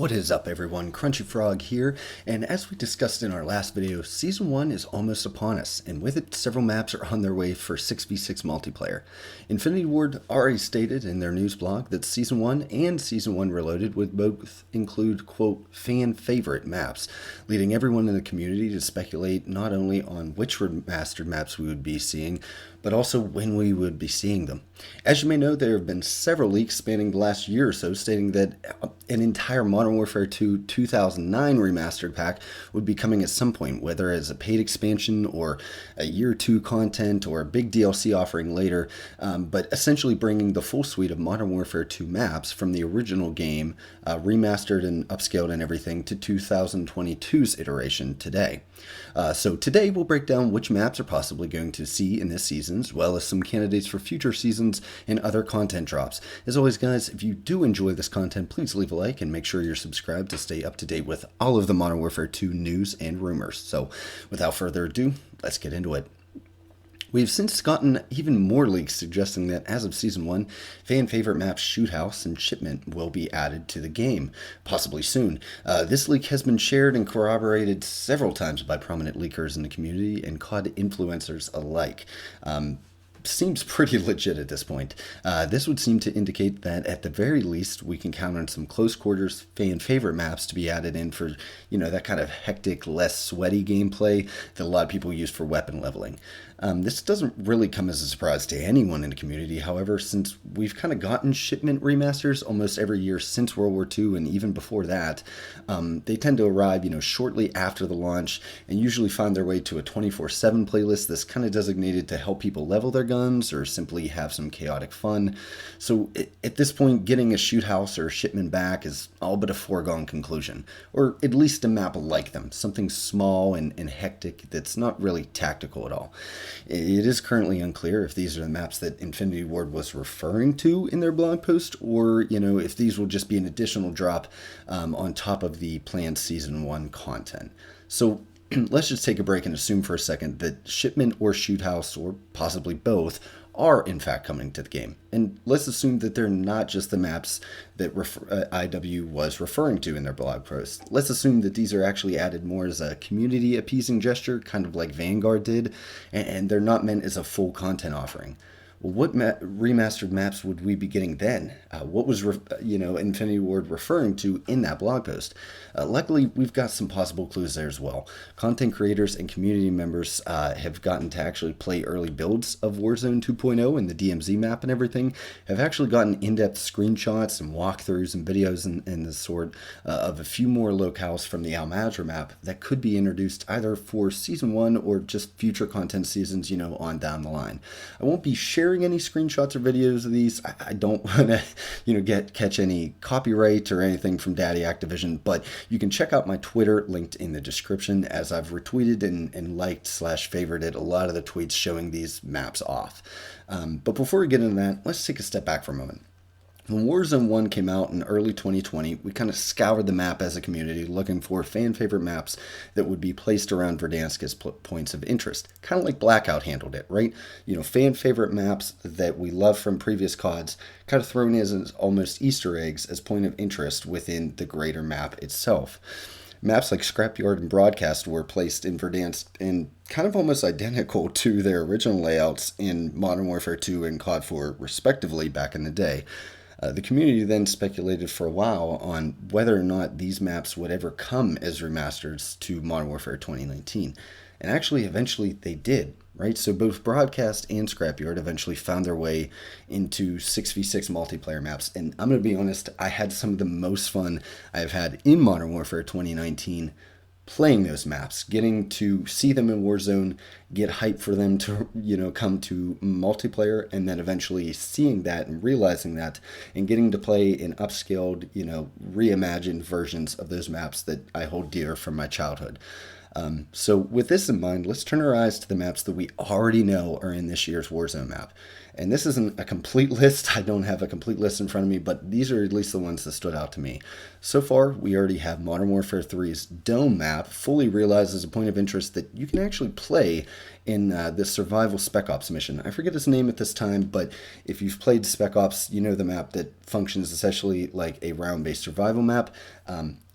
What is up, everyone? Crunchy Frog here, and as we discussed in our last video, Season 1 is almost upon us, and with it, several maps are on their way for 6v6 multiplayer. Infinity Ward already stated in their news blog that Season 1 and Season 1 Reloaded would both include, quote, fan favorite maps, leading everyone in the community to speculate not only on which remastered maps we would be seeing, but also when we would be seeing them. As you may know, there have been several leaks spanning the last year or so stating that an entire Modern Warfare 2 2009 remastered pack would be coming at some point, whether as a paid expansion or a year 2 content or a big DLC offering later, but essentially bringing the full suite of Modern Warfare 2 maps from the original game, remastered and upscaled and everything, to 2022's iteration today. So today we'll break down which maps are possibly going to see in this season, as well as some candidates for future seasons and other content drops. As always, guys, if you do enjoy this content, please leave a like and make sure you're subscribed to stay up to date with all of the Modern Warfare 2 news and rumors. So without further ado, let's get into it. We've since gotten even more leaks suggesting that as of Season 1, fan favorite maps Shoot House and Shipment will be added to the game, possibly soon. This leak has been shared and corroborated several times by prominent leakers in the community and COD influencers alike. Seems pretty legit at this point. This would seem to indicate that at the very least we can count on some close quarters fan favorite maps to be added in for, that kind of hectic, less sweaty gameplay that a lot of people use for weapon leveling. This doesn't really come as a surprise to anyone in the community, however, since we've kind of gotten Shipment remasters almost every year since World War II and even before that. They tend to arrive, shortly after the launch and usually find their way to a 24/7 playlist that's kind of designated to help people level their guns or simply have some chaotic fun. So at this point, getting a Shoot House or Shipment back is all but a foregone conclusion, or at least a map like them, something small and hectic that's not really tactical at all. It is currently unclear if these are the maps that Infinity Ward was referring to in their blog post, or if these will just be an additional drop on top of the planned Season 1 content. So let's just take a break and assume for a second that Shipment or Shoot House, or possibly both, are in fact coming to the game. And let's assume that they're not just the maps that IW was referring to in their blog post. Let's assume that these are actually added more as a community appeasing gesture, kind of like Vanguard did, and they're not meant as a full content offering. Well, what remastered maps would we be getting then? What was, Infinity Ward referring to in that blog post? Luckily, we've got some possible clues there as well. Content creators and community members have gotten to actually play early builds of WarZone 2.0 and the DMZ map and everything, have actually gotten in-depth screenshots and walkthroughs and videos and the sort of a few more locales from the Al Mazrah map that could be introduced either for Season 1 or just future content seasons, on down the line. I won't be sharing any screenshots or videos of these. I don't want to, catch any copyright or anything from Daddy Activision, but you can check out my Twitter linked in the description, as I've retweeted and liked/favorited a lot of the tweets showing these maps off. But before we get into that, let's take a step back for a moment. When WarZone 1 came out in early 2020, we kind of scoured the map as a community looking for fan favorite maps that would be placed around Verdansk as points of interest. Kind of like Blackout handled it, right? Fan favorite maps that we love from previous CODs, kind of thrown as almost Easter eggs as point of interest within the greater map itself. Maps like Scrapyard and Broadcast were placed in Verdansk and kind of almost identical to their original layouts in Modern Warfare 2 and COD 4 respectively back in the day. The community then speculated for a while on whether or not these maps would ever come as remasters to Modern Warfare 2019. And actually, eventually they did, right? So both Broadcast and Scrapyard eventually found their way into 6v6 multiplayer maps. And I'm going to be honest, I had some of the most fun I've had in Modern Warfare 2019 playing those maps, getting to see them in Warzone, get hyped for them to, come to multiplayer, and then eventually seeing that and realizing that and getting to play in upscaled, reimagined versions of those maps that I hold dear from my childhood. So with this in mind, let's turn our eyes to the maps that we already know are in this year's Warzone map. And this isn't a complete list. I don't have a complete list in front of me, but these are at least the ones that stood out to me. So far, we already have Modern Warfare 3's Dome map fully realized as a point of interest that you can actually play in this survival Spec Ops mission. I forget its name at this time, but if you've played Spec Ops, you know the map that functions essentially like a round-based survival map.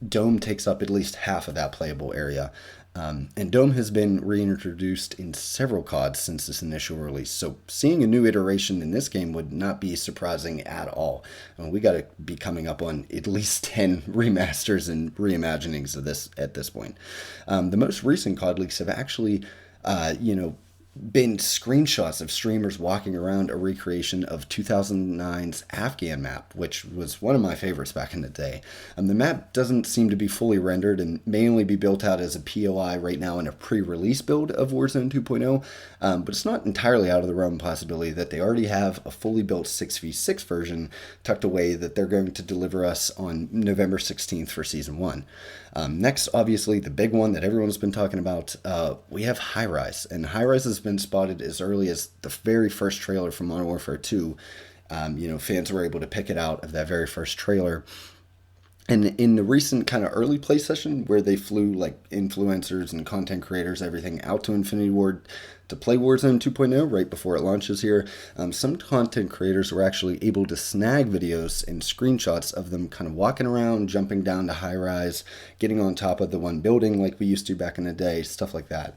Dome takes up at least half of that playable area. And Dome has been reintroduced in several CODs since its initial release, so seeing a new iteration in this game would not be surprising at all. We got to be coming up on at least 10 remasters and reimaginings of this at this point. The most recent COD leaks have actually, been screenshots of streamers walking around a recreation of 2009's Afghan map, which was one of my favorites back in the day. The map doesn't seem to be fully rendered and may only be built out as a POI right now in a pre-release build of WarZone 2.0, but it's not entirely out of the realm of possibility that they already have a fully built 6v6 version tucked away that they're going to deliver us on November 16th for Season 1. Next, obviously, the big one that everyone's been talking about, we have High Rise. And High Rise has been spotted as early as the very first trailer from Modern Warfare 2. Fans were able to pick it out of that very first trailer. And in the recent kind of early play session where they flew like influencers and content creators, everything out to Infinity Ward to play Warzone 2.0 right before it launches here, some content creators were actually able to snag videos and screenshots of them kind of walking around, jumping down to High Rise, getting on top of the one building like we used to back in the day, stuff like that.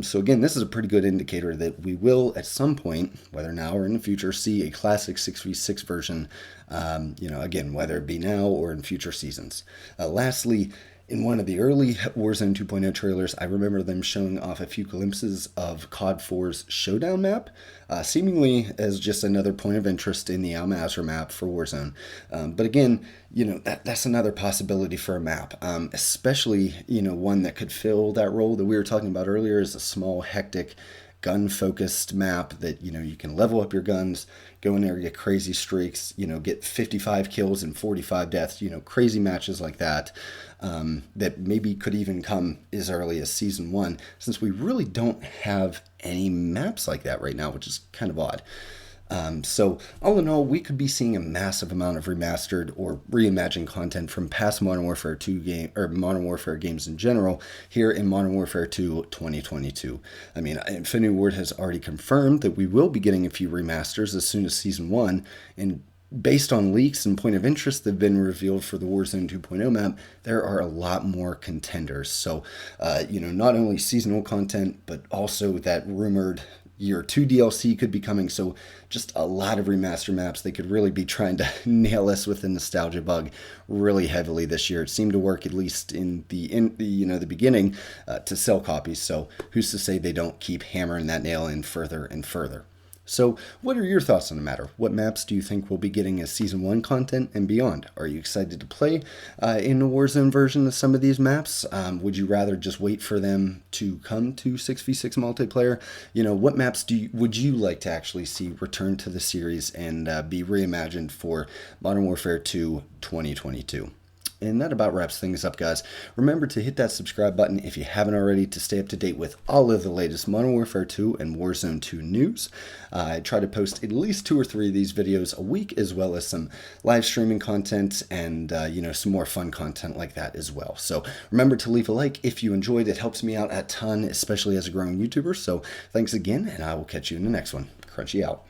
So again, this is a pretty good indicator that we will, at some point, whether now or in the future, see a classic 6v6 version, again, whether it be now or in future seasons. Lastly, in one of the early Warzone 2.0 trailers, I remember them showing off a few glimpses of COD 4's Showdown map, seemingly as just another point of interest in the Al Mazrah map for Warzone. But again, that's another possibility for a map, especially, one that could fill that role that we were talking about earlier as a small, hectic, gun-focused map that, you can level up your guns, go in there, get crazy streaks, get 55 kills and 45 deaths, crazy matches like that, that maybe could even come as early as Season 1, since we really don't have any maps like that right now, which is kind of odd. So all in all, we could be seeing a massive amount of remastered or reimagined content from past Modern Warfare 2 or Modern Warfare games in general here in Modern Warfare 2 2022. I mean, Infinity Ward has already confirmed that we will be getting a few remasters as soon as Season 1, and based on leaks and point of interest that have been revealed for the Warzone 2.0 map, there are a lot more contenders. So, not only seasonal content, but also that rumored Year 2 DLC could be coming, so just a lot of remaster maps. They could really be trying to nail us with the nostalgia bug really heavily this year. It seemed to work, at least in the beginning, to sell copies, so who's to say they don't keep hammering that nail in further and further. So what are your thoughts on the matter? What maps do you think will be getting as Season 1 content and beyond? Are you excited to play in a Warzone version of some of these maps? Would you rather just wait for them to come to 6v6 multiplayer? What maps would you like to actually see return to the series and be reimagined for Modern Warfare 2 2022? And that about wraps things up, guys. Remember to hit that subscribe button if you haven't already to stay up to date with all of the latest Modern Warfare 2 and Warzone 2 news. I try to post at least 2 or 3 of these videos a week, as well as some live streaming content and, some more fun content like that as well. So remember to leave a like if you enjoyed. It helps me out a ton, especially as a growing YouTuber. So thanks again, and I will catch you in the next one. Crunchy out.